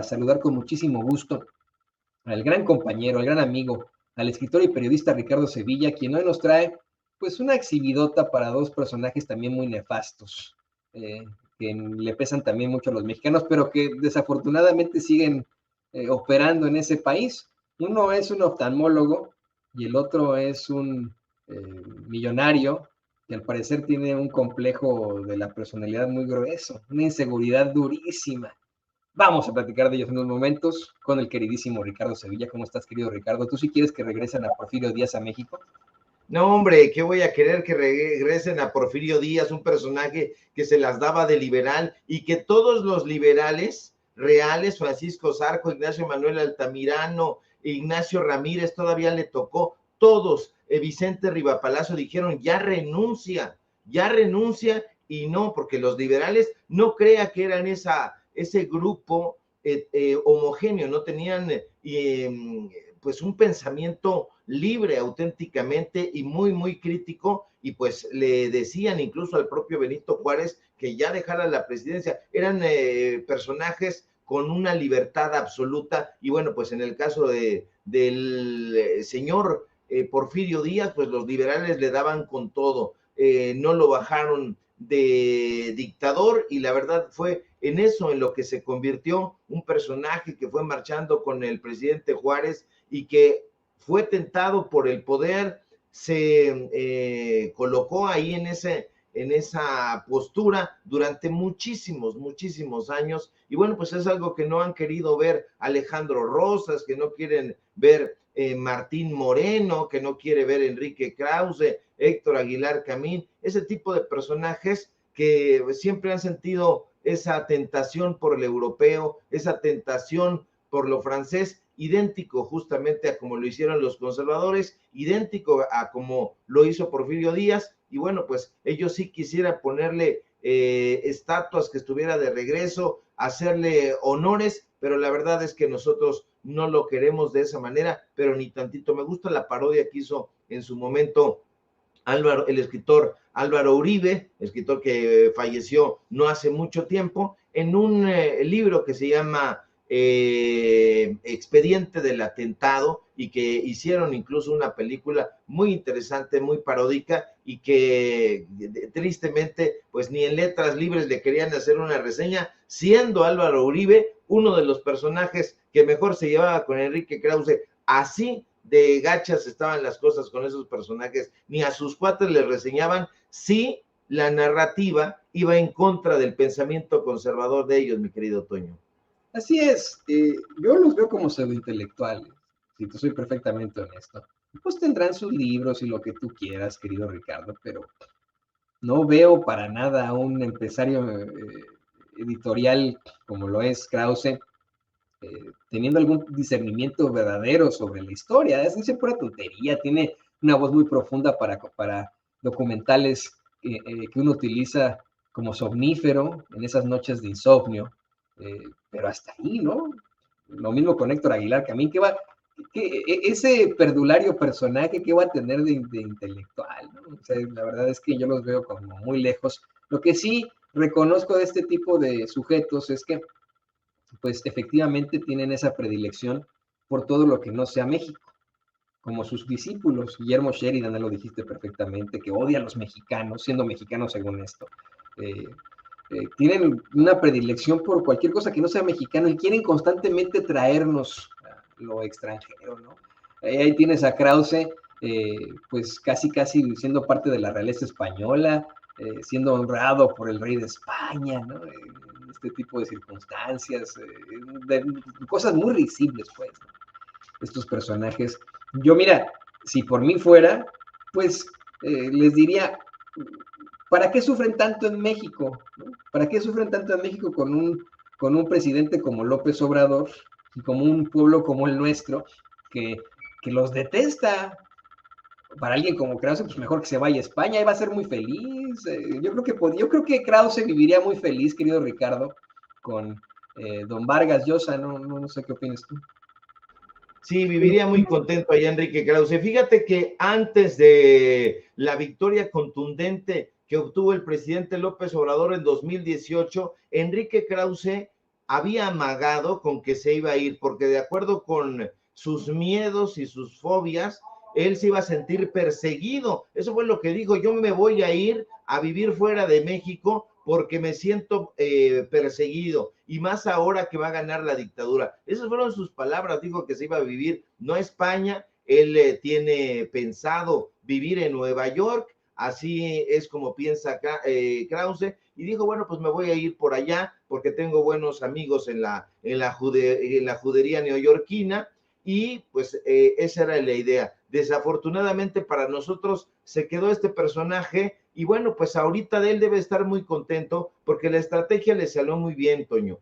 saludar con muchísimo gusto al gran compañero, al gran amigo, al escritor y periodista Ricardo Sevilla, quien hoy nos trae pues una exhibidota para dos personajes también muy nefastos, que le pesan también mucho a los mexicanos, pero que desafortunadamente siguen operando en ese país. Uno es un oftalmólogo y el otro es un millonario que al parecer tiene un complejo de la personalidad muy grueso, una inseguridad durísima. Vamos a platicar de ellos en unos momentos con el queridísimo Ricardo Sevilla. ¿Cómo estás, querido Ricardo? ¿Tú sí quieres que regresen a Porfirio Díaz a México? No, hombre, ¿qué voy a querer que regresen a Porfirio Díaz, un personaje que se las daba de liberal y que todos los liberales reales, Francisco Zarco, Ignacio Manuel Altamirano, Ignacio Ramírez, todavía le tocó, todos, Vicente Rivapalacio dijeron, ya renuncia y no, porque los liberales no crea que eran ese grupo homogéneo, no tenían pues un pensamiento libre auténticamente y muy, muy crítico, y pues le decían incluso al propio Benito Juárez que ya dejara la presidencia. Eran personajes con una libertad absoluta, y bueno, pues en el caso del señor Porfirio Díaz, pues los liberales le daban con todo, no lo bajaron de dictador, y la verdad fue en eso en lo que se convirtió un personaje que fue marchando con el presidente Juárez y que fue tentado por el poder, se colocó ahí en esa postura durante muchísimos años, y bueno, pues es algo que no han querido ver Alejandro Rosas, que no quieren ver Martín Moreno, que no quiere ver Enrique Krause, Héctor Aguilar Camín, ese tipo de personajes que siempre han sentido esa tentación por el europeo, esa tentación por lo francés, idéntico justamente a como lo hicieron los conservadores, idéntico a como lo hizo Porfirio Díaz, y bueno, pues ellos sí quisieran ponerle estatuas, que estuviera de regreso, hacerle honores, pero la verdad es que nosotros no lo queremos de esa manera, pero ni tantito. Me gusta la parodia que hizo en su momento el escritor Álvaro Uribe, escritor que falleció no hace mucho tiempo, en un libro que se llama Expediente del Atentado, y que hicieron incluso una película muy interesante, muy paródica, y que tristemente pues ni en Letras Libres le querían hacer una reseña, siendo Álvaro Uribe uno de los personajes que mejor se llevaba con Enrique Krause. Así de gachas estaban las cosas con esos personajes, ni a sus cuates les reseñaban si la narrativa iba en contra del pensamiento conservador de ellos, mi querido Toño. Así es, yo los veo como pseudointelectuales, si te soy perfectamente honesto. Pues tendrán sus libros y lo que tú quieras, querido Ricardo, pero no veo para nada a un empresario editorial como lo es Krause, teniendo algún discernimiento verdadero sobre la historia. Es pura tontería, tiene una voz muy profunda para documentales que uno utiliza como somnífero en esas noches de insomnio, pero hasta ahí, ¿no? Lo mismo con Héctor Aguilar Camín, ese perdulario personaje que va a tener de intelectual, ¿no? O sea, la verdad es que yo los veo como muy lejos. Lo que sí reconozco de este tipo de sujetos es que pues efectivamente tienen esa predilección por todo lo que no sea México, como sus discípulos. Guillermo Sheridan, ya lo dijiste perfectamente, que odia a los mexicanos, siendo mexicano según esto. Eh, Tienen una predilección por cualquier cosa que no sea mexicano y quieren constantemente traernos lo extranjero, ¿no? Ahí tienes a Krause, pues casi siendo parte de la realeza española, siendo honrado por el rey de España, ¿no? Este tipo de circunstancias, de cosas muy risibles, pues, ¿no? Estos personajes. Yo, mira, si por mí fuera, pues les diría, ¿para qué sufren tanto en México? ¿No? ¿Para qué sufren tanto en México con un presidente como López Obrador y como un pueblo como el nuestro que, que los detesta? Para alguien como Krause, pues mejor que se vaya a España, y va a ser muy feliz. Yo creo que Krause viviría muy feliz, querido Ricardo, con don Vargas Llosa, no sé qué opinas tú. Sí, viviría muy contento allá Enrique Krause. Fíjate que antes de la victoria contundente que obtuvo el presidente López Obrador en 2018, Enrique Krause había amagado con que se iba a ir, porque de acuerdo con sus miedos y sus fobias, él se iba a sentir perseguido. Eso fue lo que dijo: yo me voy a ir a vivir fuera de México porque me siento perseguido, y más ahora que va a ganar la dictadura. Esas fueron sus palabras. Dijo que se iba a vivir no a España, él tiene pensado vivir en Nueva York, así es como piensa Krause, y dijo: bueno, pues me voy a ir por allá porque tengo buenos amigos en la judería neoyorquina, y pues esa era la idea. Desafortunadamente para nosotros se quedó este personaje, y bueno, pues ahorita de él debe estar muy contento porque la estrategia le salió muy bien, Toño.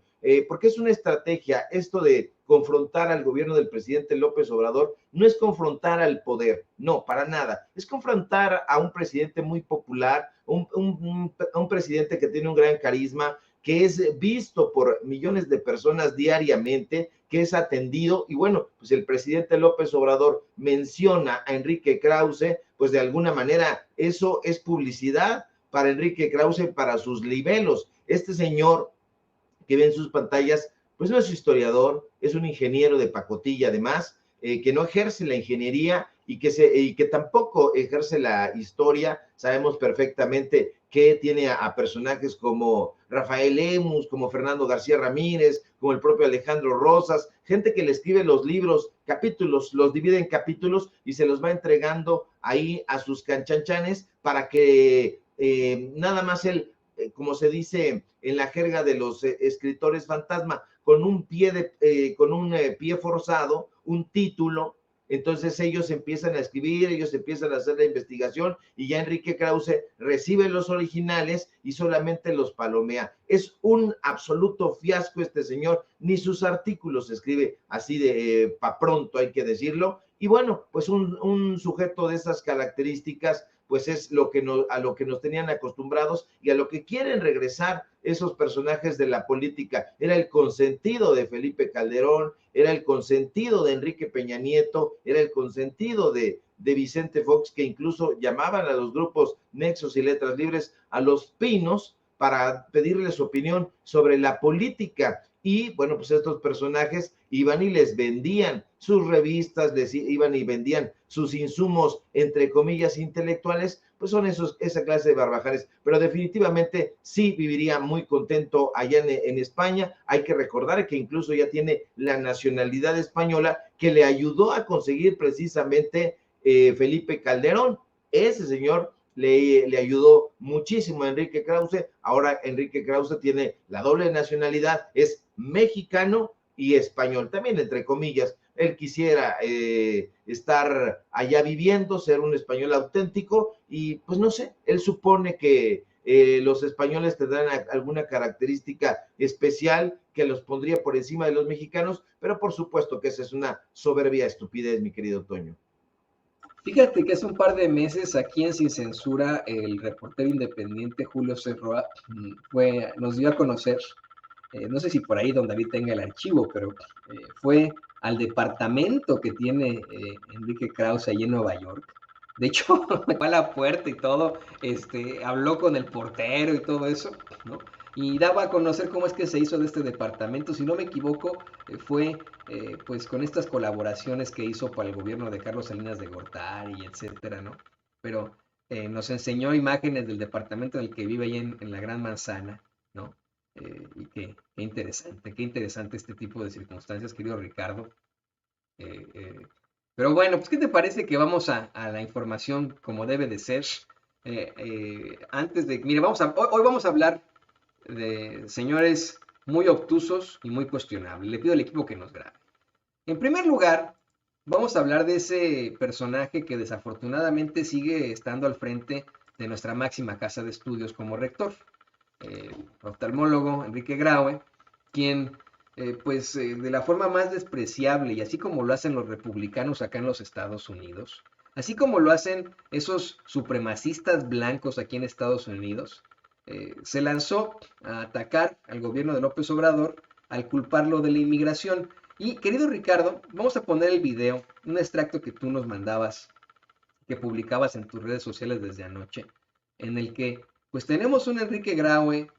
Porque es una estrategia esto de confrontar al gobierno del presidente López Obrador. No es confrontar al poder, no, para nada. Es confrontar a un presidente muy popular, un presidente que tiene un gran carisma, que es visto por millones de personas diariamente, que es atendido. Y bueno, pues el presidente López Obrador menciona a Enrique Krause, pues de alguna manera eso es publicidad para Enrique Krause, para sus libelos. Este señor que ven sus pantallas, pues no es historiador, es un ingeniero de pacotilla además, que no ejerce la ingeniería y que tampoco ejerce la historia. Sabemos perfectamente que tiene a personajes como Rafael Lemus, como Fernando García Ramírez, como el propio Alejandro Rosas, gente que le escribe los libros, capítulos, los divide en capítulos y se los va entregando ahí a sus canchanchanes para que nada más él, como se dice en la jerga de los escritores fantasma, con un pie forzado, un título. Entonces ellos empiezan a escribir, ellos empiezan a hacer la investigación, y ya Enrique Krause recibe los originales y solamente los palomea. Es un absoluto fiasco este señor, ni sus artículos escribe así de pa' pronto, hay que decirlo. Y bueno, pues un sujeto de esas características, pues es a lo que nos tenían acostumbrados y a lo que quieren regresar esos personajes de la política. Era el consentido de Felipe Calderón, era el consentido de Enrique Peña Nieto, era el consentido de Vicente Fox, que incluso llamaban a los grupos Nexos y Letras Libres a los pinos para pedirles su opinión sobre la política. Y bueno, pues estos personajes iban y les vendían sus revistas, les iban y vendían sus insumos, entre comillas, intelectuales. Pues son esa clase de barbajares. Pero definitivamente sí viviría muy contento allá en España. Hay que recordar que incluso ya tiene la nacionalidad española, que le ayudó a conseguir precisamente Felipe Calderón. Ese señor le ayudó muchísimo a Enrique Krause. Ahora Enrique Krause tiene la doble nacionalidad, es mexicano y español, también entre comillas. Él quisiera estar allá viviendo, ser un español auténtico, y pues no sé, él supone que los españoles tendrán alguna característica especial que los pondría por encima de los mexicanos, pero por supuesto que esa es una soberbia estupidez, mi querido Toño. Fíjate que hace un par de meses aquí en Sin Censura, el reportero independiente Julio Cerroa nos dio a conocer, no sé si por ahí don David tenga el archivo, pero fue al departamento que tiene Enrique Krause allí en Nueva York. De hecho, fue a la puerta y todo, habló con el portero y todo eso, ¿no? Y daba a conocer cómo es que se hizo de este departamento. Si no me equivoco, fue pues con estas colaboraciones que hizo para el gobierno de Carlos Salinas de Gortari, etcétera, ¿no? Pero nos enseñó imágenes del departamento en el que vive ahí en la Gran Manzana, ¿no? Y qué interesante este tipo de circunstancias, querido Ricardo. Eh, eh, pero bueno, pues ¿qué te parece que vamos a la información como debe de ser? Mire, hoy vamos a hablar de señores muy obtusos y muy cuestionables. Le pido al equipo que nos grabe. En primer lugar, vamos a hablar de ese personaje que desafortunadamente sigue estando al frente de nuestra máxima casa de estudios como rector, el oftalmólogo Enrique Graue, quien de la forma más despreciable, y así como lo hacen los republicanos acá en los Estados Unidos, así como lo hacen esos supremacistas blancos aquí en Estados Unidos, se lanzó a atacar al gobierno de López Obrador al culparlo de la inmigración. Y querido Ricardo, vamos a poner el video, un extracto que tú nos mandabas, que publicabas en tus redes sociales desde anoche, en el que pues tenemos un Enrique Graue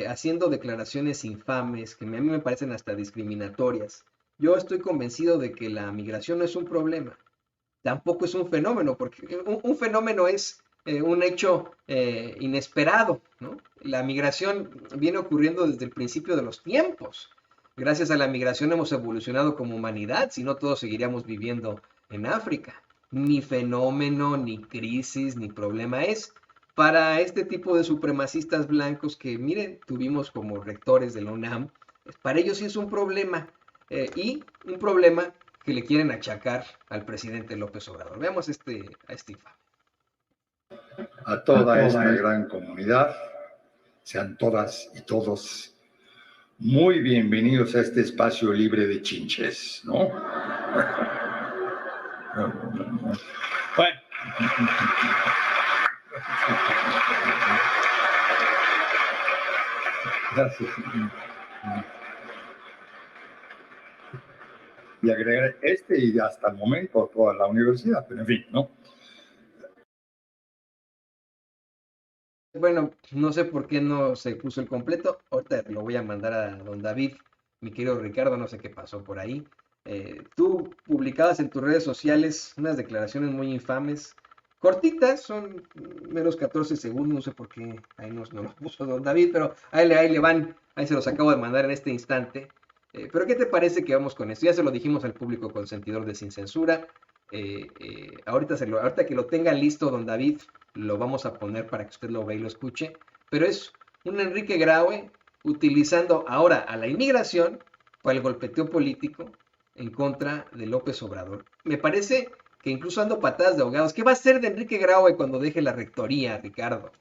haciendo declaraciones infames que a mí me parecen hasta discriminatorias. Yo estoy convencido de que la migración no es un problema, tampoco es un fenómeno, porque un fenómeno es un hecho inesperado, ¿no? La migración viene ocurriendo desde el principio de los tiempos. Gracias a la migración hemos evolucionado como humanidad, si no todos seguiríamos viviendo en África. Ni fenómeno, ni crisis, ni problema es. Para este tipo de supremacistas blancos que, miren, tuvimos como rectores de la UNAM, para ellos sí es un problema. Y un problema que le quieren achacar al presidente López Obrador. Veamos a este infame. A toda esta gran comunidad, sean todas y todos muy bienvenidos a este espacio libre de chinches, ¿no? Bueno. Gracias. Y agregar y hasta el momento toda la universidad, pero en fin, ¿no? Bueno, no sé por qué no se puso el completo. Ahorita lo voy a mandar a don David, mi querido Ricardo, no sé qué pasó por ahí. Tú publicabas en tus redes sociales unas declaraciones muy infames, cortitas, son menos 14 segundos, no sé por qué ahí no los puso don David, pero ahí le van, ahí se los acabo de mandar en este instante. Pero ¿qué te parece que vamos con esto? Ya se lo dijimos al público consentidor de Sin Censura. Ahorita que lo tenga listo, don David, lo vamos a poner para que usted lo vea y lo escuche. Pero es un Enrique Graue utilizando ahora a la inmigración para el golpeteo político en contra de López Obrador. Me parece que incluso ando patadas de ahogados. ¿Qué va a hacer de Enrique Graue cuando deje la rectoría, Ricardo?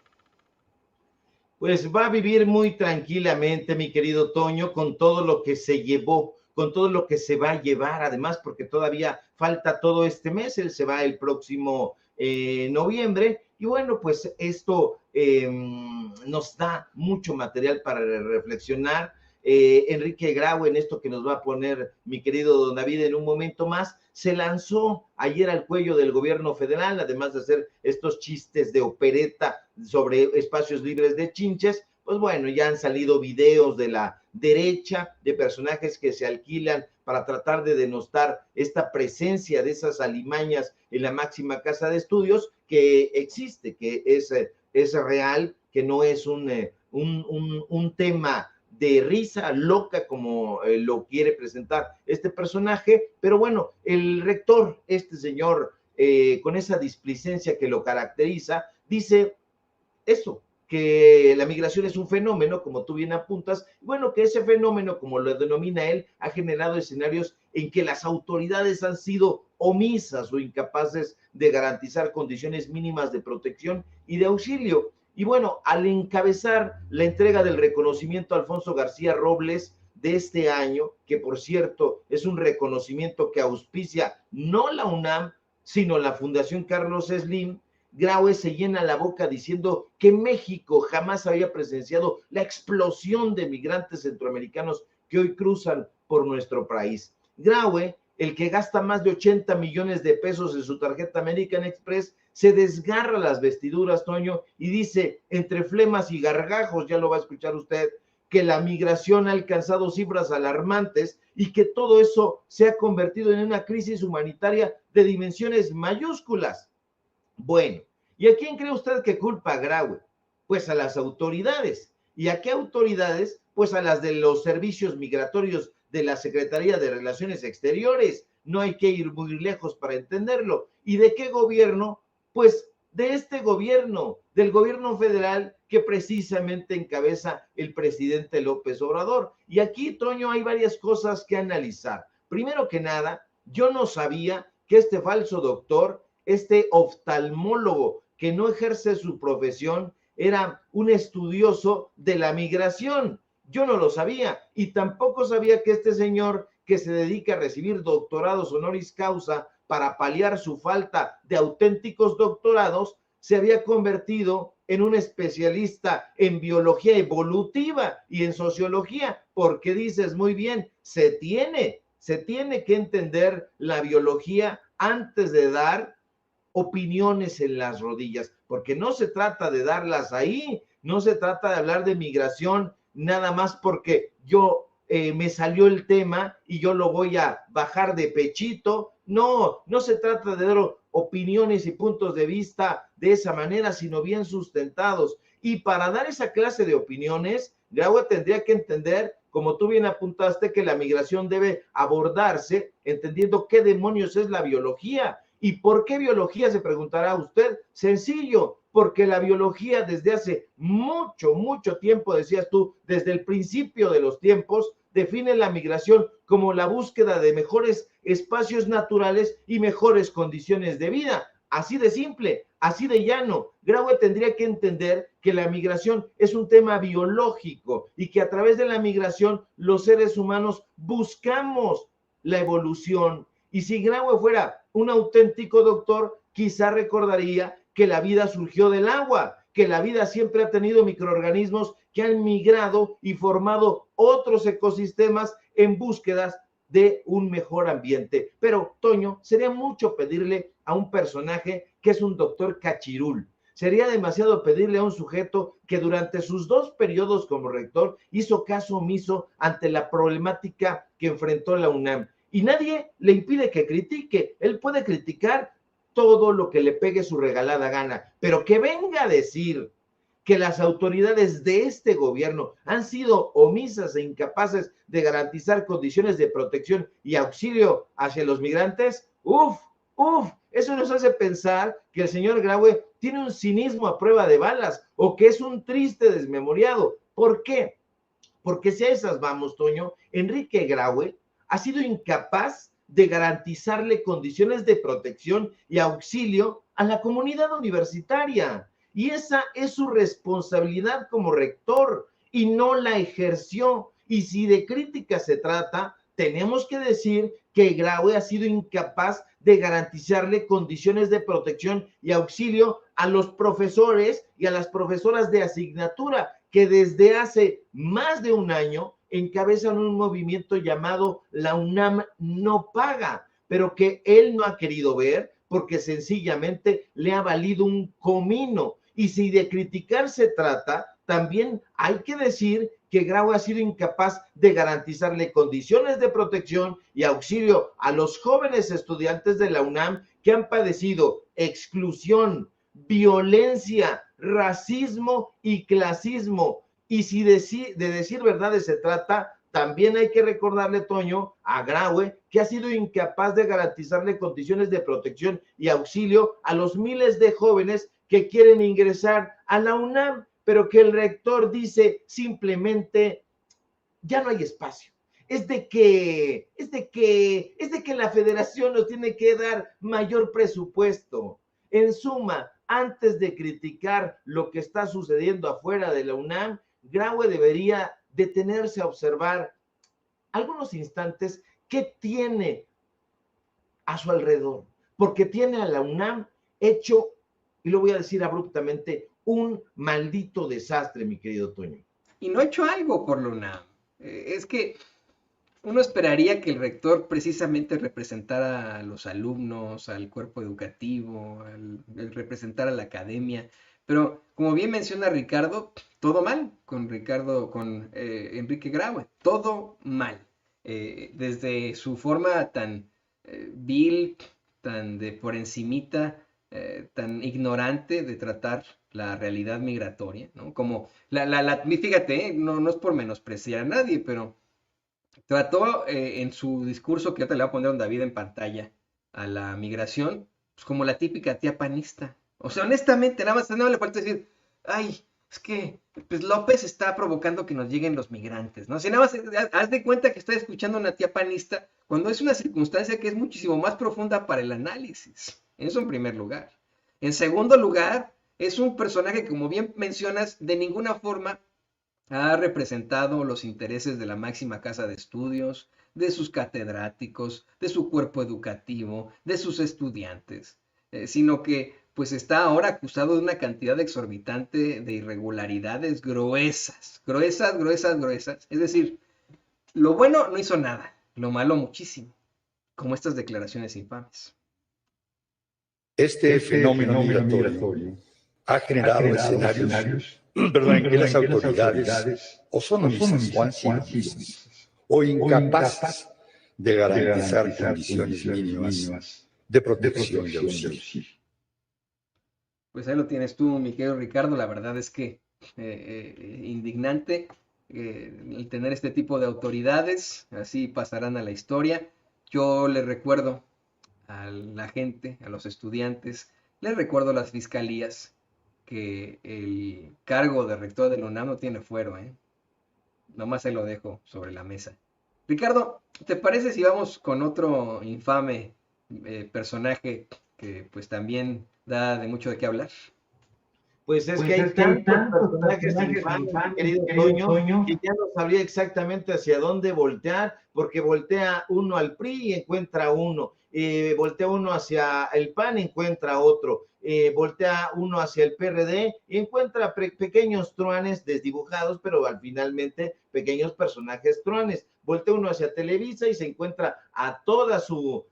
Pues va a vivir muy tranquilamente, mi querido Toño, con todo lo que se llevó, con todo lo que se va a llevar, además, porque todavía falta todo este mes, él se va el próximo noviembre, y bueno, pues esto nos da mucho material para reflexionar. Enrique Graue, en esto que nos va a poner mi querido don David en un momento más, se lanzó ayer al cuello del gobierno federal, además de hacer estos chistes de opereta sobre espacios libres de chinches. Pues bueno, ya han salido videos de la derecha, de personajes que se alquilan para tratar de denostar esta presencia de esas alimañas en la máxima casa de estudios que existe, que es real, que no es un tema de risa loca como lo quiere presentar este personaje, pero bueno, el rector, este señor con esa displicencia que lo caracteriza, dice eso, que la migración es un fenómeno, como tú bien apuntas, bueno, que ese fenómeno, como lo denomina él, ha generado escenarios en que las autoridades han sido omisas o incapaces de garantizar condiciones mínimas de protección y de auxilio. Y bueno, al encabezar la entrega del reconocimiento a Alfonso García Robles de este año, que por cierto es un reconocimiento que auspicia no la UNAM, sino la Fundación Carlos Slim, Graue se llena la boca diciendo que México jamás había presenciado la explosión de migrantes centroamericanos que hoy cruzan por nuestro país. Graue, el que gasta más de 80 millones de pesos en su tarjeta American Express, se desgarra las vestiduras, Toño, y dice, entre flemas y gargajos, ya lo va a escuchar usted, que la migración ha alcanzado cifras alarmantes y que todo eso se ha convertido en una crisis humanitaria de dimensiones mayúsculas. Bueno, ¿y a quién cree usted que culpa a Graue? Pues a las autoridades. ¿Y a qué autoridades? Pues a las de los servicios migratorios de la Secretaría de Relaciones Exteriores. No hay que ir muy lejos para entenderlo. ¿Y de qué gobierno? Pues de este gobierno, del gobierno federal que precisamente encabeza el presidente López Obrador. Y aquí, Toño, hay varias cosas que analizar. Primero que nada, yo no sabía que este falso doctor, este oftalmólogo que no ejerce su profesión, era un estudioso de la migración. Yo no lo sabía y tampoco sabía que este señor que se dedica a recibir doctorados honoris causa para paliar su falta de auténticos doctorados, se había convertido en un especialista en biología evolutiva y en sociología, porque dices muy bien, se tiene que entender la biología antes de dar opiniones en las rodillas, porque no se trata de darlas ahí, No se trata de hablar de migración nada más porque yo me salió el tema y yo lo voy a bajar de pechito. No, no se trata de dar opiniones y puntos de vista de esa manera, sino bien sustentados. Y para dar esa clase de opiniones, Graue tendría que entender, como tú bien apuntaste, que la migración debe abordarse entendiendo qué demonios es la biología. ¿Y por qué biología? Se preguntará usted. Sencillo, porque la biología desde hace mucho, mucho tiempo, decías tú, desde el principio de los tiempos, define la migración como la búsqueda de mejores espacios naturales y mejores condiciones de vida. Así de simple, así de llano. Graue tendría que entender que la migración es un tema biológico y que a través de la migración los seres humanos buscamos la evolución. Y si Graue fuera un auténtico doctor, quizá recordaría que la vida surgió del agua, que la vida siempre ha tenido microorganismos que han migrado y formado otros ecosistemas en búsquedas de un mejor ambiente. Pero, Toño, sería mucho pedirle a un personaje que es un doctor cachirul. Sería demasiado pedirle a un sujeto que durante sus 2 periodos como rector hizo caso omiso ante la problemática que enfrentó la UNAM. Y nadie le impide que critique. Él puede criticar todo lo que le pegue su regalada gana, pero que venga a decir que las autoridades de este gobierno han sido omisas e incapaces de garantizar condiciones de protección y auxilio hacia los migrantes, eso nos hace pensar que el señor Graue tiene un cinismo a prueba de balas o que es un triste desmemoriado. ¿Por qué? Porque si a esas vamos, Toño, Enrique Graue ha sido incapaz de garantizarle condiciones de protección y auxilio a la comunidad universitaria. Y esa es su responsabilidad como rector y no la ejerció. Y si de crítica se trata, tenemos que decir que Graue ha sido incapaz de garantizarle condiciones de protección y auxilio a los profesores y a las profesoras de asignatura que desde hace más de un año encabezan un movimiento llamado La UNAM no paga, pero que él no ha querido ver porque sencillamente le ha valido un comino. Y si de criticar se trata, también hay que decir que Graue ha sido incapaz de garantizarle condiciones de protección y auxilio a los jóvenes estudiantes de la UNAM que han padecido exclusión, violencia, racismo y clasismo. Y si de decir verdades se trata, también hay que recordarle, Toño, a Graue, que ha sido incapaz de garantizarle condiciones de protección y auxilio a los miles de jóvenes que quieren ingresar a la UNAM, pero que el rector dice simplemente, ya no hay espacio. Es de que la federación nos tiene que dar mayor presupuesto. En suma, antes de criticar lo que está sucediendo afuera de la UNAM, Graue debería detenerse a observar algunos instantes qué tiene a su alrededor, porque tiene a la UNAM hecho, y lo voy a decir abruptamente, un maldito desastre, mi querido Toño. Y no ha hecho algo por la UNAM. Es que uno esperaría que el rector precisamente representara a los alumnos, al cuerpo educativo, el representar a la academia, pero como bien menciona Ricardo, todo mal con Enrique Graue, todo mal. Desde su forma tan vil, tan de por encimita, tan ignorante de tratar la realidad migratoria, ¿no? Como fíjate, no es por menospreciar a nadie, pero trató en su discurso, que ahorita le voy a poner a David en pantalla, a la migración, pues como la típica tía panista. O sea, honestamente, nada más no le falta decir, ay, es que pues López está provocando que nos lleguen los migrantes, ¿no? Si nada más haz de cuenta que está escuchando a una tía panista cuando es una circunstancia que es muchísimo más profunda para el análisis. Eso en primer lugar. En segundo lugar, es un personaje que, como bien mencionas, de ninguna forma ha representado los intereses de la máxima casa de estudios, de sus catedráticos, de su cuerpo educativo, de sus estudiantes, sino que pues está ahora acusado de una cantidad exorbitante de irregularidades gruesas. Es decir, lo bueno no hizo nada, lo malo muchísimo, como estas declaraciones infames. Este fenómeno migratorio ha generado escenarios perdón, en que las autoridades o son omisas o han sido omisas o incapaces de garantizar condiciones mínimas de protección y auxilio. Pues ahí lo tienes tú, mi querido Ricardo. La verdad es que indignante el tener este tipo de autoridades, así pasarán a la historia. Yo le recuerdo a la gente, a los estudiantes, les recuerdo a las fiscalías que el cargo de rector de la UNAM no tiene fuero, ¿eh? Nomás se lo dejo sobre la mesa. Ricardo, ¿te parece si vamos con otro infame personaje que pues también da de mucho de qué hablar? Pues es que hay tantos personajes infames, querido Toño, que ya no sabría exactamente hacia dónde voltear, porque voltea uno al PRI y encuentra uno, voltea uno hacia el PAN y encuentra otro, voltea uno hacia el PRD y encuentra pequeños truanes desdibujados, pero finalmente pequeños personajes truanes. Voltea uno hacia Televisa y se encuentra a todo su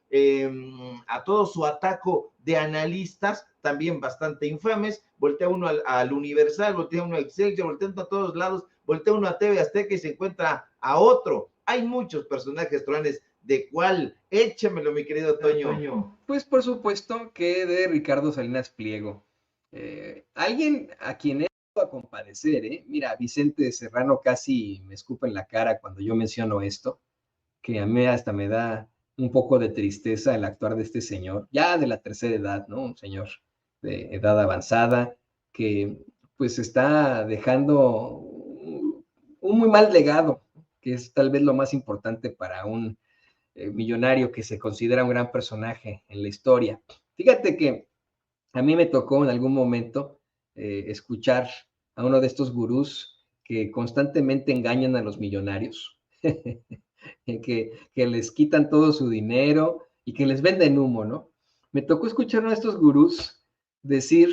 ataco de analistas, también bastante infames. Voltea uno al Universal, voltea uno a Excelsior, voltea uno a todos lados, voltea uno a TV Azteca y se encuentra a otro. Hay muchos personajes truanes. ¿De cuál? Échamelo, mi querido Toño. Pues por supuesto que de Ricardo Salinas Pliego. Alguien a quien he ido a compadecer, ¿eh? Mira, Vicente Serrano casi me escupe en la cara cuando yo menciono esto, que a mí hasta me da un poco de tristeza el actuar de este señor, ya de la tercera edad, ¿no? Un señor de edad avanzada que pues está dejando un muy mal legado, que es tal vez lo más importante para un millonario que se considera un gran personaje en la historia. Fíjate que a mí me tocó en algún momento escuchar a uno de estos gurús que constantemente engañan a los millonarios, que les quitan todo su dinero y que les venden humo, ¿no? Me tocó escuchar a uno de estos gurús decir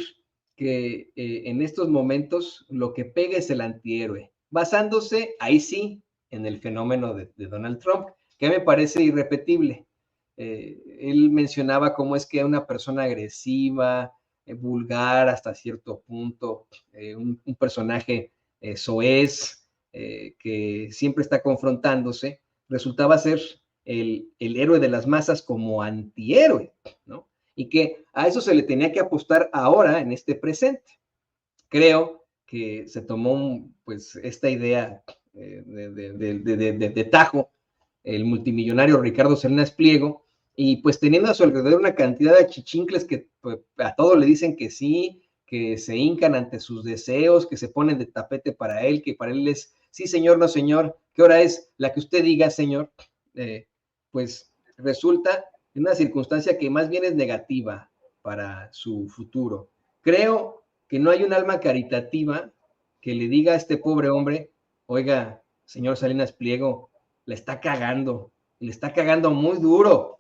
que en estos momentos lo que pega es el antihéroe, basándose, ahí sí, en el fenómeno de Donald Trump, que me parece irrepetible. Él mencionaba cómo es que una persona agresiva, vulgar hasta cierto punto, un personaje soez, que siempre está confrontándose, resultaba ser el héroe de las masas como antihéroe, ¿no? Y que a eso se le tenía que apostar ahora en este presente. Creo que se tomó pues esta idea de tajo el multimillonario Ricardo Salinas Pliego, y pues teniendo a su alrededor una cantidad de achichincles que pues, a todos le dicen que sí, que se hincan ante sus deseos, que se ponen de tapete para él, que para él es, sí señor, no señor, ¿qué hora es? La que usted diga, señor, pues resulta en una circunstancia que más bien es negativa para su futuro. Creo que no hay un alma caritativa que le diga a este pobre hombre, oiga, señor Salinas Pliego, le está cagando muy duro.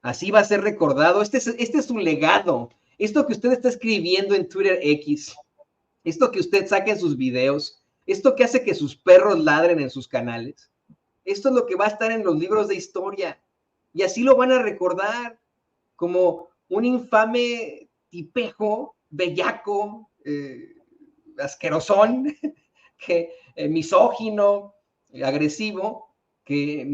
Así va a ser recordado. Este es un legado. Esto que usted está escribiendo en Twitter X, esto que usted saca en sus videos, esto que hace que sus perros ladren en sus canales, esto es lo que va a estar en los libros de historia. Y así lo van a recordar como un infame tipejo, bellaco, asquerosón, que, misógino, agresivo, que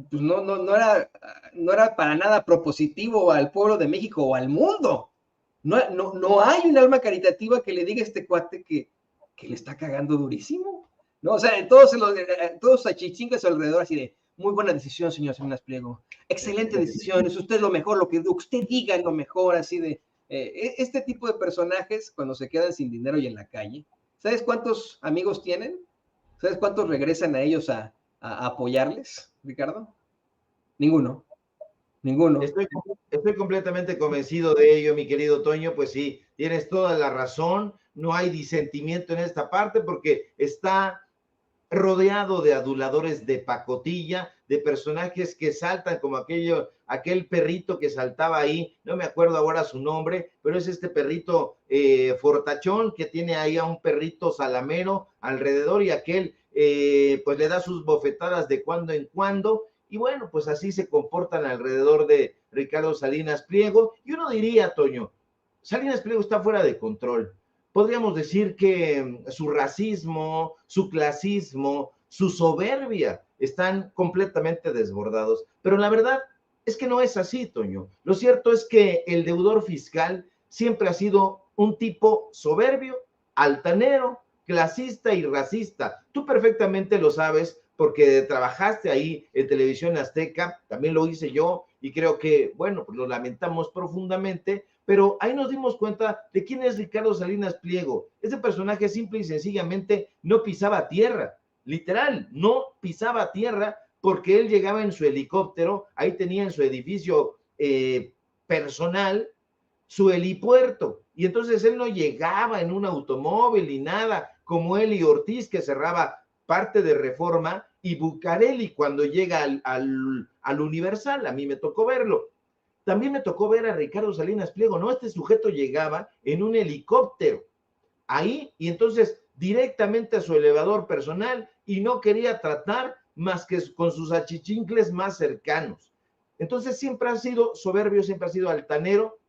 pues no era para nada propositivo al pueblo de México o al mundo. No hay un alma caritativa que le diga a este cuate que le está cagando durísimo, ¿no? O sea, todos achichingas alrededor así de, muy buena decisión, señor Salinas Pliego, excelente decisión, es usted lo mejor, lo que usted diga es lo mejor, así de, este tipo de personajes cuando se quedan sin dinero y en la calle, ¿sabes cuántos amigos tienen? ¿Sabes cuántos regresan a ellos a apoyarles, Ricardo? Ninguno. Estoy completamente convencido de ello, mi querido Toño. Pues sí, tienes toda la razón. No hay disentimiento en esta parte porque está rodeado de aduladores de pacotilla, de personajes que saltan como aquel perrito que saltaba ahí, no me acuerdo ahora su nombre, pero es este perrito fortachón que tiene ahí a un perrito salamero alrededor y aquel pues le da sus bofetadas de cuando en cuando. Y bueno, pues así se comportan alrededor de Ricardo Salinas Pliego. Y uno diría, Toño, Salinas Pliego está fuera de control, podríamos decir que su racismo, su clasismo, su soberbia están completamente desbordados. Pero la verdad es que no es así, Toño. Lo cierto es que el deudor fiscal siempre ha sido un tipo soberbio, altanero, clasista y racista. Tú perfectamente lo sabes porque trabajaste ahí en Televisión Azteca, también lo hice yo y creo que, bueno, pues lo lamentamos profundamente, pero ahí nos dimos cuenta de quién es Ricardo Salinas Pliego. Ese personaje simple y sencillamente no pisaba tierra, literal, no pisaba tierra porque él llegaba en su helicóptero, ahí tenía en su edificio personal su helipuerto, y entonces él no llegaba en un automóvil ni nada, como Eli Ortiz, que cerraba parte de Reforma, y Bucareli cuando llega al Universal. A mí me tocó verlo. También me tocó ver a Ricardo Salinas Pliego, ¿no? Este sujeto llegaba en un helicóptero ahí y entonces directamente a su elevador personal y no quería tratar más que con sus achichincles más cercanos. Entonces siempre ha sido soberbio, siempre ha sido altanero.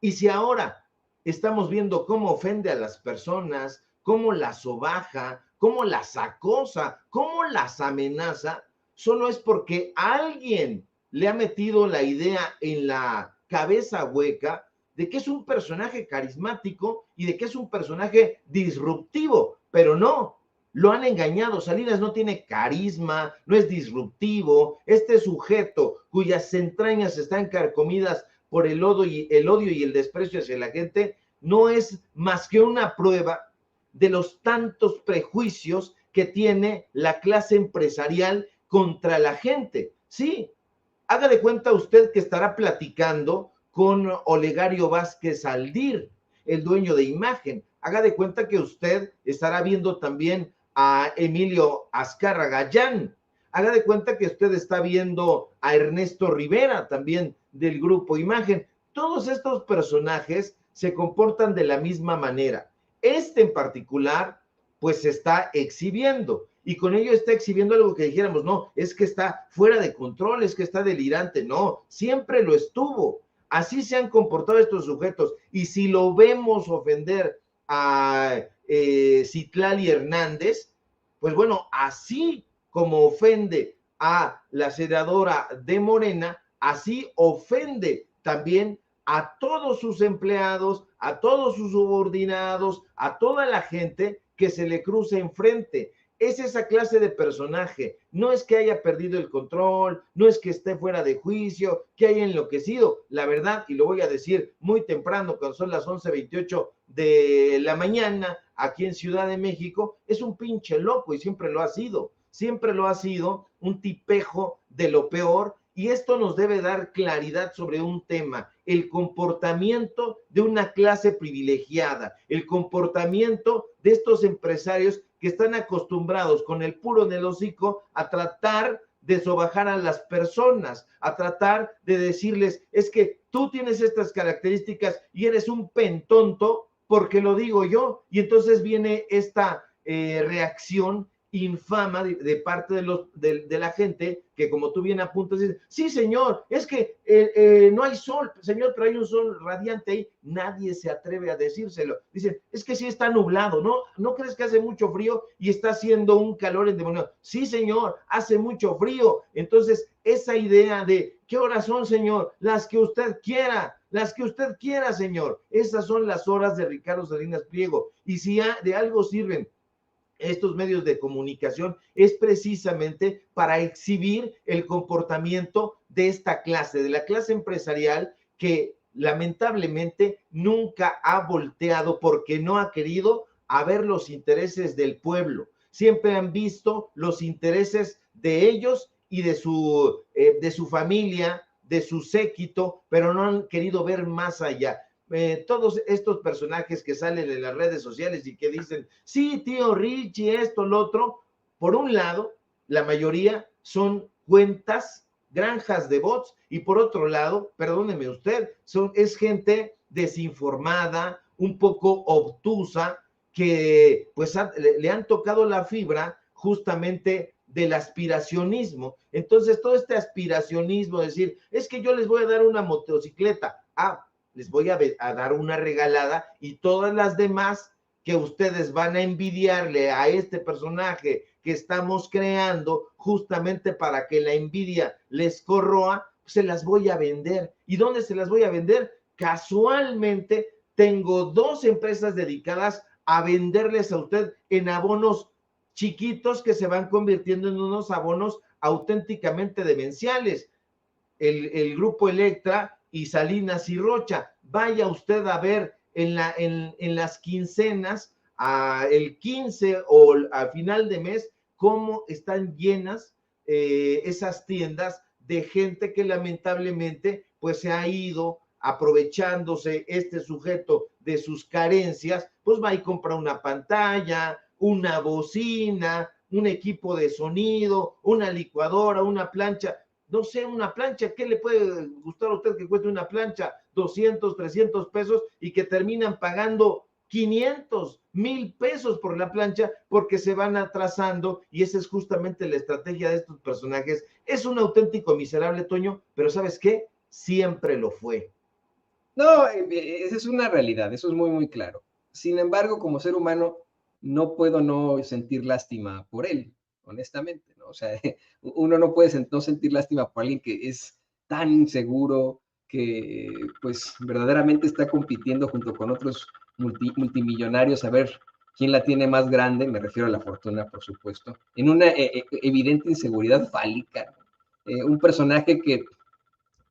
Y si ahora estamos viendo cómo ofende a las personas, cómo las sobaja, cómo las acosa, cómo las amenaza, solo es porque alguien le ha metido la idea en la cabeza hueca de que es un personaje carismático y de que es un personaje disruptivo, pero no, lo han engañado. Salinas no tiene carisma, no es disruptivo. Este sujeto cuyas entrañas están carcomidas por el odio y el desprecio hacia la gente, no es más que una prueba de los tantos prejuicios que tiene la clase empresarial contra la gente. Sí, haga de cuenta usted que estará platicando con Olegario Vázquez Aldir, el dueño de Imagen. Haga de cuenta que usted estará viendo también a Emilio Azcárraga Gallán. Haga de cuenta que usted está viendo a Ernesto Rivera, también del grupo Imagen. Todos estos personajes se comportan de la misma manera. Este en particular, pues se está exhibiendo. Y con ello está exhibiendo algo que dijéramos, no, es que está fuera de control, es que está delirante. No, siempre lo estuvo. Así se han comportado estos sujetos. Y si lo vemos ofender a Citlali Hernández, pues bueno, así como ofende a la senadora de Morena, así ofende también a todos sus empleados, a todos sus subordinados, a toda la gente que se le cruce enfrente. Es esa clase de personaje. No es que haya perdido el control, no es que esté fuera de juicio, que haya enloquecido. La verdad, y lo voy a decir muy temprano, cuando son las 11:28 de la mañana, aquí en Ciudad de México, es un pinche loco y siempre lo ha sido. Siempre lo ha sido, un tipejo de lo peor, y esto nos debe dar claridad sobre un tema: el comportamiento de una clase privilegiada, el comportamiento de estos empresarios que están acostumbrados con el puro en el hocico a tratar de sobajar a las personas, a tratar de decirles, es que tú tienes estas características y eres un pentonto porque lo digo yo, y entonces viene esta reacción infama de parte de la gente que, como tú bien apuntas, dice, sí señor, es que no hay sol, señor, pero hay un sol radiante ahí. Nadie se atreve a decírselo. Dicen, es que sí está nublado, ¿no crees que hace mucho frío y está haciendo un calor endemoniado? Sí señor, hace mucho frío. Entonces esa idea de, ¿qué horas son, señor? Las que usted quiera, señor. Esas son las horas de Ricardo Salinas Pliego. Y si de algo sirven estos medios de comunicación, es precisamente para exhibir el comportamiento de esta clase, de la clase empresarial, que lamentablemente nunca ha volteado porque no ha querido a ver los intereses del pueblo. Siempre han visto los intereses de ellos y de su familia, de su séquito, pero no han querido ver más allá. Todos estos personajes que salen en las redes sociales y que dicen, sí, tío Richie, esto, lo otro, por un lado, la mayoría son cuentas, granjas de bots, y por otro lado, perdóneme usted, es gente desinformada, un poco obtusa, que pues le han tocado la fibra justamente del aspiracionismo. Entonces, todo este aspiracionismo, decir, es que yo les voy a dar una motocicleta, les voy a dar una regalada, y todas las demás que ustedes van a envidiarle a este personaje que estamos creando justamente para que la envidia les corroa, se las voy a vender. ¿Y dónde se las voy a vender? Casualmente tengo 2 empresas dedicadas a venderles a usted en abonos chiquitos que se van convirtiendo en unos abonos auténticamente demenciales. El Grupo Electra y Salinas y Rocha. Vaya usted a ver en las quincenas, el 15 o a final de mes, cómo están llenas esas tiendas de gente que lamentablemente pues se ha ido aprovechándose este sujeto de sus carencias, pues va y compra una pantalla, una bocina, un equipo de sonido, una licuadora, una plancha. No sé, una plancha, ¿qué le puede gustar a usted que cueste una plancha 200, 300 pesos y que terminan pagando 500, 1000 pesos por la plancha porque se van atrasando? Y esa es justamente la estrategia de estos personajes. Es un auténtico miserable, Toño, pero ¿sabes qué? Siempre lo fue. No, esa es una realidad, eso es muy, muy claro. Sin embargo, como ser humano, no puedo no sentir lástima por él, honestamente, ¿no? O sea, uno no puede no sentir lástima por alguien que es tan inseguro, que pues verdaderamente está compitiendo junto con otros multimillonarios a ver quién la tiene más grande, me refiero a la fortuna, por supuesto, en una evidente inseguridad fálica. Un personaje que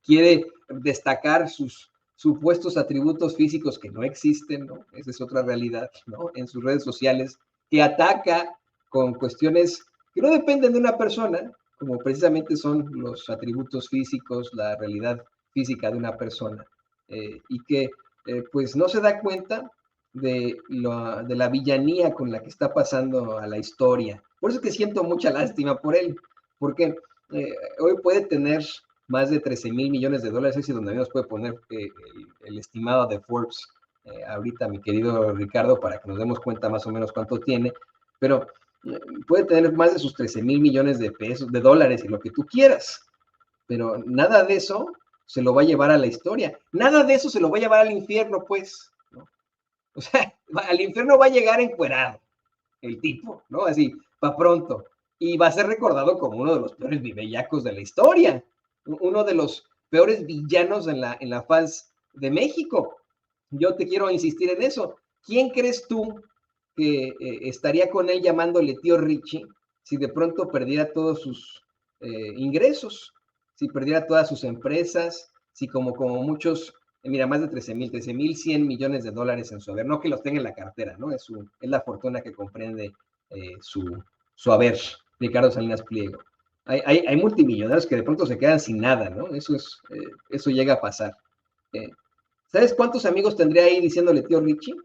quiere destacar sus supuestos atributos físicos que no existen, ¿no? Esa es otra realidad, ¿no? En sus redes sociales, que ataca con cuestiones que no dependen de una persona, como precisamente son los atributos físicos, la realidad física de una persona, y que pues no se da cuenta de la villanía con la que está pasando a la historia. Por eso es que siento mucha lástima por él, porque hoy puede tener más de 13 mil millones de dólares, es donde nos puede poner el estimado de Forbes ahorita, mi querido Ricardo, para que nos demos cuenta más o menos cuánto tiene, pero puede tener más de sus 13 mil millones de pesos, de dólares y lo que tú quieras, pero nada de eso se lo va a llevar a la historia, nada de eso se lo va a llevar al infierno, pues, ¿no? O sea, al infierno va a llegar encuerado el tipo, ¿no? Así, para pronto, y va a ser recordado como uno de los peores vivellacos de la historia, uno de los peores villanos en la faz de México. Yo te quiero insistir en eso. ¿Quién crees tú que estaría con él llamándole tío Richie si de pronto perdiera todos sus ingresos, si perdiera todas sus empresas, si como muchos, mira, más de 13,100 millones de dólares en su haber, no que los tenga en la cartera, ¿no? Es la fortuna que comprende su haber, Ricardo Salinas Pliego. Hay multimillonarios que de pronto se quedan sin nada, ¿no? Eso llega a pasar. ¿Sabes cuántos amigos tendría ahí diciéndole tío Richie?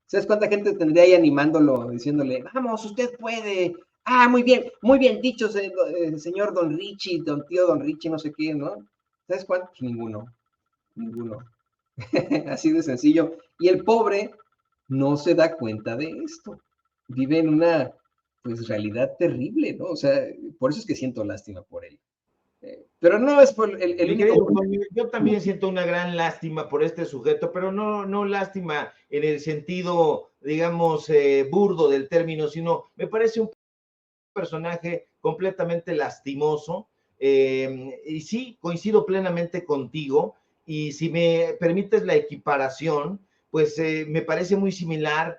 ¿Sabes cuánta gente tendría ahí animándolo, diciéndole, vamos, usted puede? Ah, muy bien dicho, señor Don Richie, tío Don Richie, no sé qué, ¿no? ¿Sabes cuántos? Ninguno. Así de sencillo. Y el pobre no se da cuenta de esto. Vive en una, pues, realidad terrible, ¿no? O sea, por eso es que siento lástima por él. Pero no es por el único. Yo también siento una gran lástima por este sujeto, pero no lástima en el sentido, digamos, burdo del término, sino me parece un personaje completamente lastimoso. Y sí, coincido plenamente contigo, y si me permites la equiparación, pues me parece muy similar,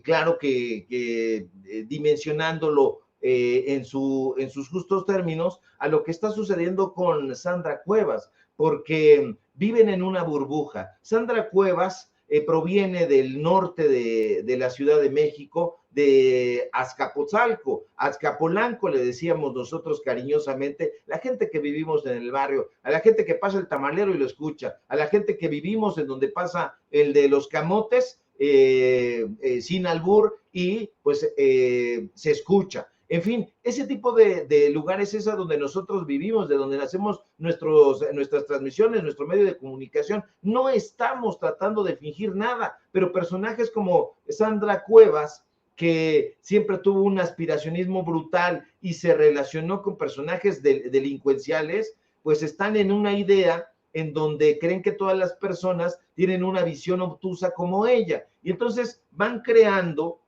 claro que dimensionándolo en sus justos términos, a lo que está sucediendo con Sandra Cuevas, porque viven en una burbuja. Sandra Cuevas proviene del norte de la Ciudad de México, de Azcapotzalco, Azcapolanco le decíamos nosotros cariñosamente, la gente que vivimos en el barrio, a la gente que pasa el tamalero y lo escucha, a la gente que vivimos en donde pasa el de los camotes, sin albur, y pues se escucha. En fin, ese tipo de lugares es a donde nosotros vivimos, de donde hacemos nuestras transmisiones, nuestro medio de comunicación. No estamos tratando de fingir nada, pero personajes como Sandra Cuevas, que siempre tuvo un aspiracionismo brutal y se relacionó con personajes delincuenciales, pues están en una idea en donde creen que todas las personas tienen una visión obtusa como ella. Y entonces van creando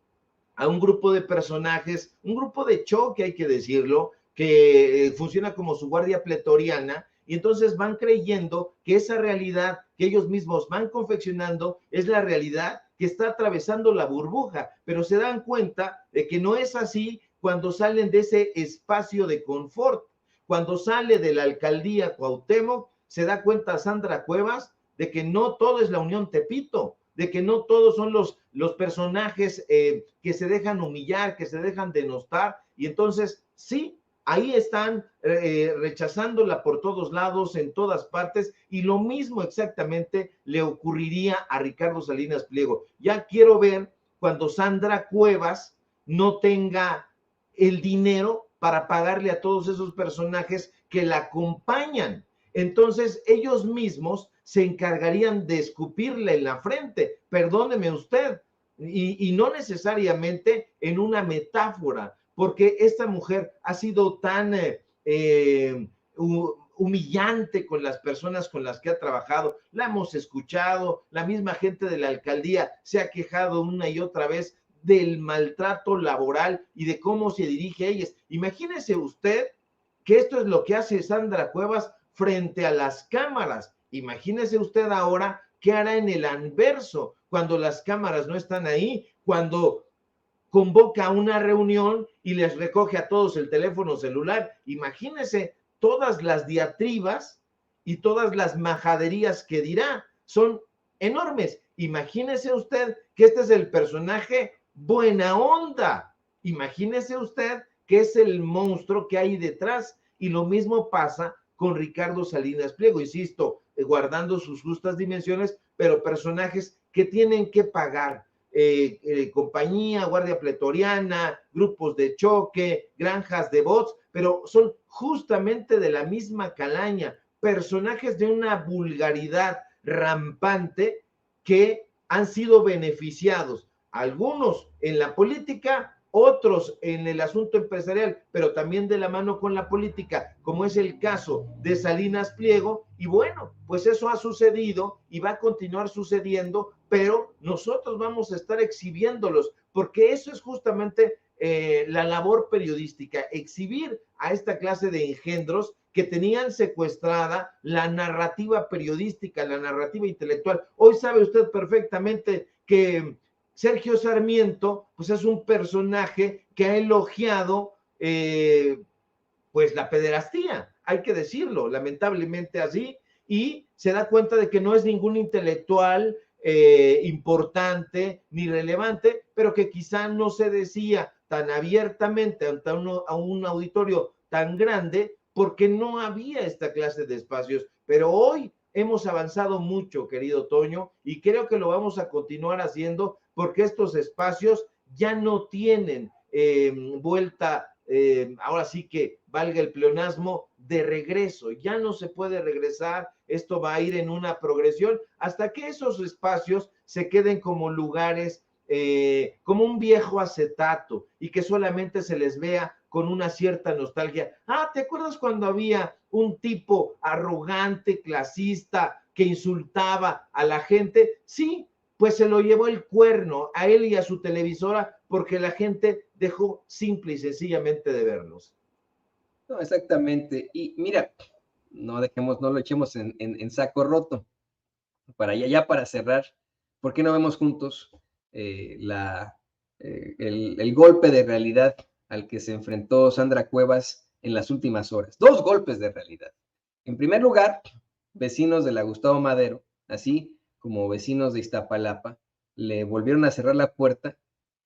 a un grupo de personajes, un grupo de choque, hay que decirlo, que funciona como su guardia pretoriana, y entonces van creyendo que esa realidad que ellos mismos van confeccionando es la realidad que está atravesando la burbuja, pero se dan cuenta de que no es así cuando salen de ese espacio de confort. Cuando sale de la alcaldía Cuauhtémoc, se da cuenta Sandra Cuevas de que no todo es la Unión Tepito, de que no todos son los personajes que se dejan humillar, que se dejan denostar, y entonces sí, ahí están rechazándola por todos lados, en todas partes, y lo mismo exactamente le ocurriría a Ricardo Salinas Pliego. Ya quiero ver cuando Sandra Cuevas no tenga el dinero para pagarle a todos esos personajes que la acompañan. Entonces ellos mismos se encargarían de escupirle en la frente, perdóneme usted, y no necesariamente en una metáfora, porque esta mujer ha sido tan humillante con las personas con las que ha trabajado. La hemos escuchado, la misma gente de la alcaldía se ha quejado una y otra vez del maltrato laboral y de cómo se dirige a ellas. Imagínese usted que esto es lo que hace Sandra Cuevas frente a las cámaras. Imagínese usted ahora qué hará en el anverso cuando las cámaras no están ahí, cuando convoca a una reunión y les recoge a todos el teléfono celular. Imagínese todas las diatribas y todas las majaderías que dirá, son enormes. Imagínese usted que este es el personaje buena onda. Imagínese usted que es el monstruo que hay detrás, y lo mismo pasa con Ricardo Salinas Pliego, insisto, guardando sus justas dimensiones, pero personajes que tienen que pagar. Compañía, guardia pretoriana, grupos de choque, granjas de bots, pero son justamente de la misma calaña, personajes de una vulgaridad rampante que han sido beneficiados, algunos en la política, otros en el asunto empresarial, pero también de la mano con la política, como es el caso de Salinas Pliego. Y bueno, pues eso ha sucedido y va a continuar sucediendo, pero nosotros vamos a estar exhibiéndolos, porque eso es justamente la labor periodística, exhibir a esta clase de engendros que tenían secuestrada la narrativa periodística, la narrativa intelectual. Hoy sabe usted perfectamente que Sergio Sarmiento, pues es un personaje que ha elogiado, pues la pederastía, hay que decirlo, lamentablemente así, y se da cuenta de que no es ningún intelectual importante ni relevante, pero que quizá no se decía tan abiertamente ante a un auditorio tan grande, porque no había esta clase de espacios. Pero hoy hemos avanzado mucho, querido Toño, y creo que lo vamos a continuar haciendo, porque estos espacios ya no tienen vuelta, ahora sí que valga el pleonasmo, de regreso. Ya no se puede regresar, esto va a ir en una progresión hasta que esos espacios se queden como lugares, como un viejo acetato, y que solamente se les vea con una cierta nostalgia. Ah, ¿te acuerdas cuando había un tipo arrogante, clasista, que insultaba a la gente? Sí, pues se lo llevó el cuerno a él y a su televisora, porque la gente dejó simple y sencillamente de verlos. No, exactamente. Y mira, no lo echemos en saco roto. Para cerrar, ¿por qué no vemos juntos el golpe de realidad al que se enfrentó Sandra Cuevas en las últimas horas? Dos golpes de realidad. En primer lugar, vecinos de la Gustavo Madero, así como vecinos de Iztapalapa, le volvieron a cerrar la puerta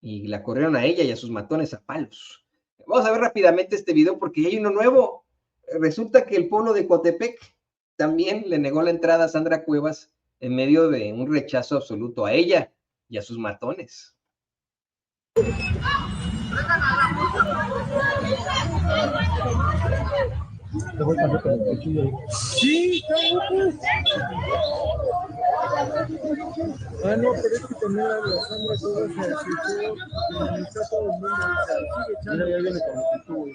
y la corrieron a ella y a sus matones a palos. Vamos a ver rápidamente este video porque ya hay uno nuevo. Resulta que el pueblo de Coatepec también le negó la entrada a Sandra Cuevas en medio de un rechazo absoluto a ella y a sus matones. Sí, ah, no, pero es que también la Sandra Cuevas se asustó, está todo el mundo, sigue echando. Mira, ya viene con el tubo.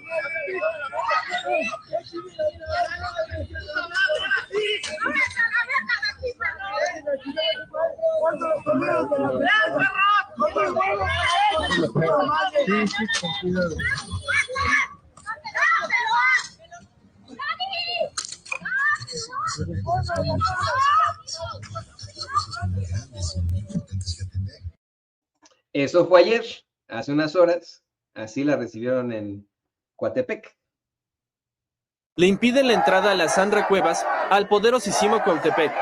Sí, sí, con cuidado. Eso fue ayer, hace unas horas. Así la recibieron en Coatepec. Le impiden la entrada a la Sandra Cuevas al poderosísimo Cuautepec.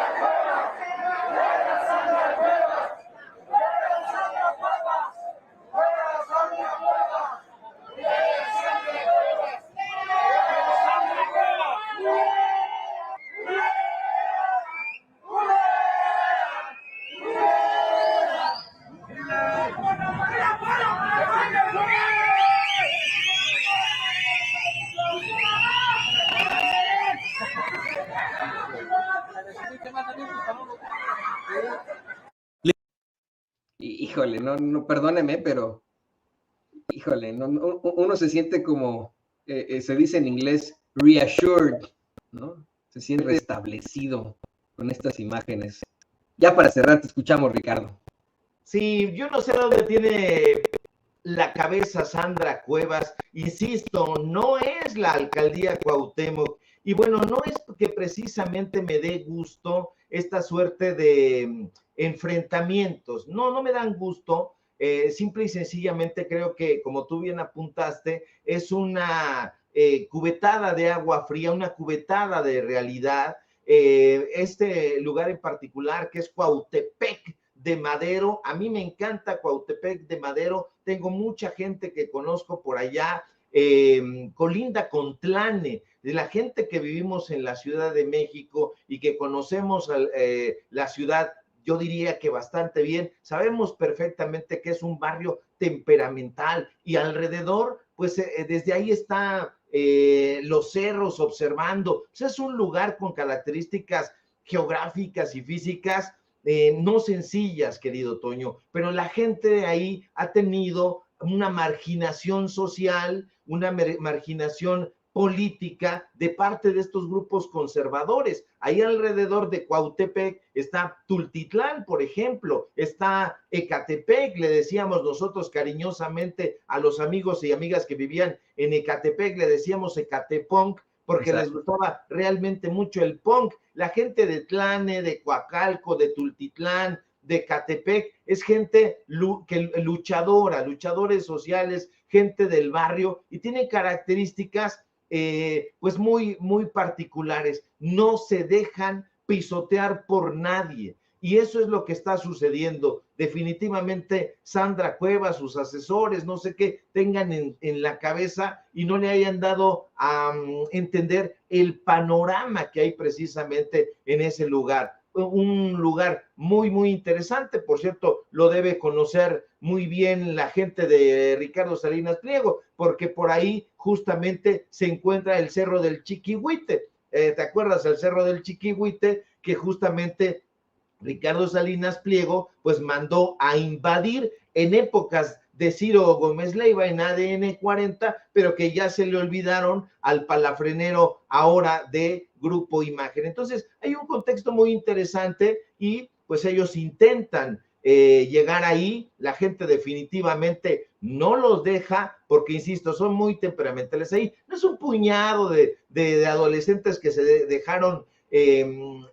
Híjole, no, perdóneme, pero híjole, uno se siente como, se dice en inglés, reassured, ¿no? Se siente restablecido con estas imágenes. Ya para cerrar, te escuchamos, Ricardo. Sí, yo no sé dónde tiene la cabeza Sandra Cuevas, insisto, no es la alcaldía Cuauhtémoc, y bueno, no es que precisamente me dé gusto esta suerte de enfrentamientos, no me dan gusto, simple y sencillamente creo que, como tú bien apuntaste, es una cubetada de agua fría, una cubetada de realidad. Este lugar en particular, que es Cuautepec de Madero, a mí me encanta Cuautepec de Madero, tengo mucha gente que conozco por allá, colinda con Tlane, de la gente que vivimos en la Ciudad de México y que conocemos la ciudad, yo diría que bastante bien, sabemos perfectamente que es un barrio temperamental y alrededor, pues desde ahí está los cerros observando, pues es un lugar con características geográficas y físicas no sencillas, querido Toño, pero la gente de ahí ha tenido una marginación social, una marginación política de parte de estos grupos conservadores. Ahí alrededor de Cuautepec está Tultitlán, por ejemplo, está Ecatepec, le decíamos nosotros cariñosamente a los amigos y amigas que vivían en Ecatepec, le decíamos Ecatepunk, porque les gustaba realmente mucho el punk. La gente de Tlane, de Coacalco, de Tultitlán, de Catepec, es gente luchadora, luchadores sociales, gente del barrio, y tiene características pues muy particulares. No se dejan pisotear por nadie. Y eso es lo que está sucediendo. Definitivamente Sandra Cuevas, sus asesores, no sé qué, tengan en la cabeza y no le hayan dado a entender el panorama que hay precisamente en ese lugar. Un lugar muy interesante, por cierto, lo debe conocer muy bien la gente de Ricardo Salinas Pliego, porque por ahí justamente se encuentra el Cerro del Chiquihuite. ¿Te acuerdas el Cerro del Chiquihuite? Que justamente Ricardo Salinas Pliego pues mandó a invadir en épocas de Ciro Gómez Leiva en ADN 40, pero que ya se le olvidaron al palafrenero ahora de Grupo Imagen. Entonces hay un contexto muy interesante y pues ellos intentan llegar ahí, la gente definitivamente no los deja porque, insisto, son muy temperamentales ahí. No es un puñado de adolescentes que se dejaron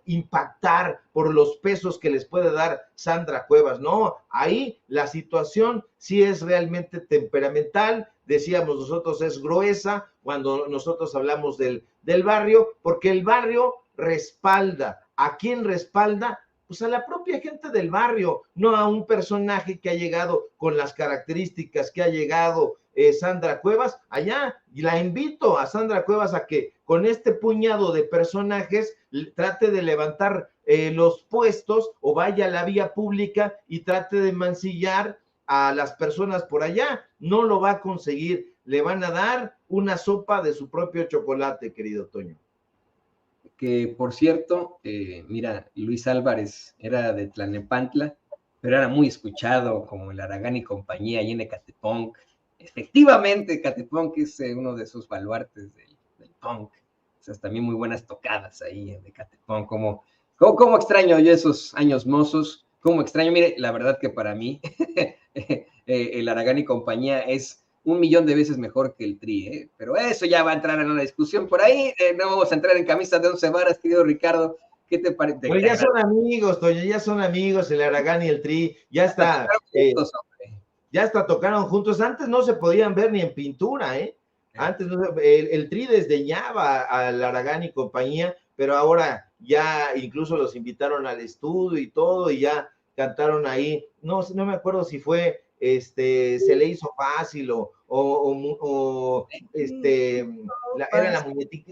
impactar por los pesos que les puede dar Sandra Cuevas, no, ahí la situación sí es realmente temperamental, decíamos nosotros es gruesa cuando nosotros hablamos del barrio, porque el barrio respalda, ¿a quién respalda? Pues a la propia gente del barrio, no a un personaje que ha llegado con las características que ha llegado Sandra Cuevas allá, y la invito a Sandra Cuevas a que con este puñado de personajes trate de levantar los puestos o vaya a la vía pública y trate de mancillar a las personas por allá. No lo va a conseguir, le van a dar una sopa de su propio chocolate, querido Toño. Que por cierto, mira, Luis Álvarez era de Tlalnepantla, pero era muy escuchado como el Aragán y compañía ahí en Ecatepunk. Efectivamente, Ecatepunk es uno de esos baluartes del punk. O sea, también muy buenas tocadas ahí en Ecatepunk. ¿Cómo extraño yo esos años mozos? Como extraño, mire, la verdad que para mí el Aragán y compañía es 1,000,000 de veces mejor que el Tri, ¿eh? Pero eso ya va a entrar en una discusión por ahí, no vamos a entrar en camisas de 11 varas, querido Ricardo, ¿qué te parece? Pero ya son amigos, Toño, ya son amigos, el Aragán y el Tri, ya está, ya hasta tocaron juntos, antes no se podían ver ni en pintura, ¿eh? Antes el Tri desdeñaba al Aragán y compañía, pero ahora ya incluso los invitaron al estudio y todo, y ya cantaron ahí, no me acuerdo si fue, se le hizo fácil era la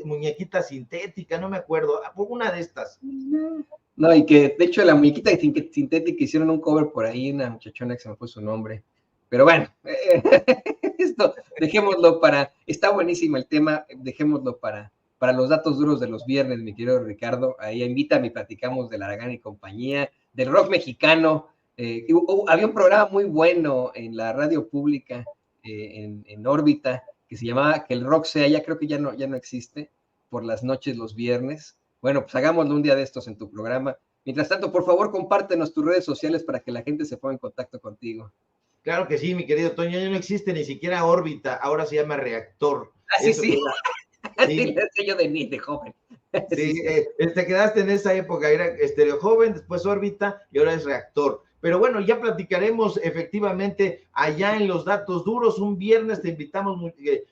muñequita sintética, no me acuerdo, una de estas. No, y que de hecho la muñequita sintética hicieron un cover por ahí, una muchachona que se me fue su nombre. Pero bueno, esto dejémoslo está buenísimo el tema, dejémoslo para los datos duros de los viernes, mi querido Ricardo. Ahí invítame y platicamos del Aragán y compañía, del rock mexicano. Había un programa muy bueno en la radio pública, en órbita, que se llamaba Que el Rock Sea, ya creo que ya no existe, por las noches los viernes. Bueno, pues hagámoslo un día de estos en tu programa. Mientras tanto, por favor, compártenos tus redes sociales para que la gente se ponga en contacto contigo. Claro que sí, mi querido Toño, ya no existe ni siquiera órbita, ahora se llama Reactor. Sí, sí. Sí, yo de joven. Sí, te quedaste en esa época, era Estéreo Joven, después órbita y ahora es Reactor. Pero bueno, ya platicaremos efectivamente allá en los datos duros. Un viernes te invitamos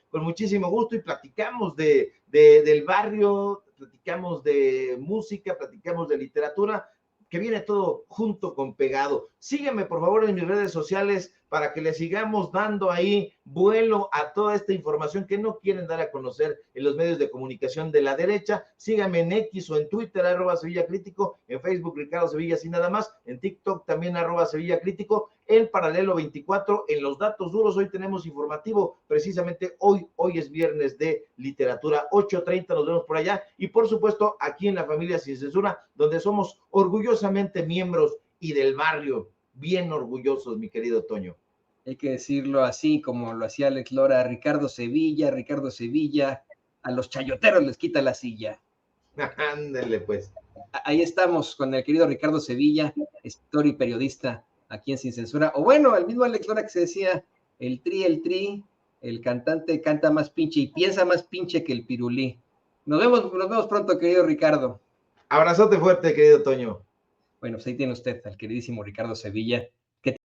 con muchísimo gusto y platicamos del barrio, platicamos de música, platicamos de literatura, que viene todo junto con pegado. Sígueme, por favor, en mis redes sociales para que le sigamos dando ahí vuelo a toda esta información que no quieren dar a conocer en los medios de comunicación de la derecha. Síganme en X o en Twitter, @SevillaCrítico, en Facebook, Ricardo Sevilla, sin nada más, en TikTok también, @SevillaCrítico, en Paralelo 24, en los datos duros. Hoy tenemos informativo, precisamente hoy es viernes de literatura, 8:30, nos vemos por allá, y por supuesto aquí en La Familia Sin Censura, donde somos orgullosamente miembros y del barrio, bien orgullosos, mi querido Toño. Hay que decirlo así como lo hacía Alex Lora, Ricardo Sevilla, a los chayoteros les quita la silla. Ándale, pues. Ahí estamos con el querido Ricardo Sevilla, escritor y periodista aquí en Sin Censura. O bueno, el mismo Alex Lora que se decía, el tri, el cantante canta más pinche y piensa más pinche que el pirulí. Nos vemos pronto, querido Ricardo. Abrazote fuerte, querido Toño. Bueno, pues ahí tiene usted al queridísimo Ricardo Sevilla,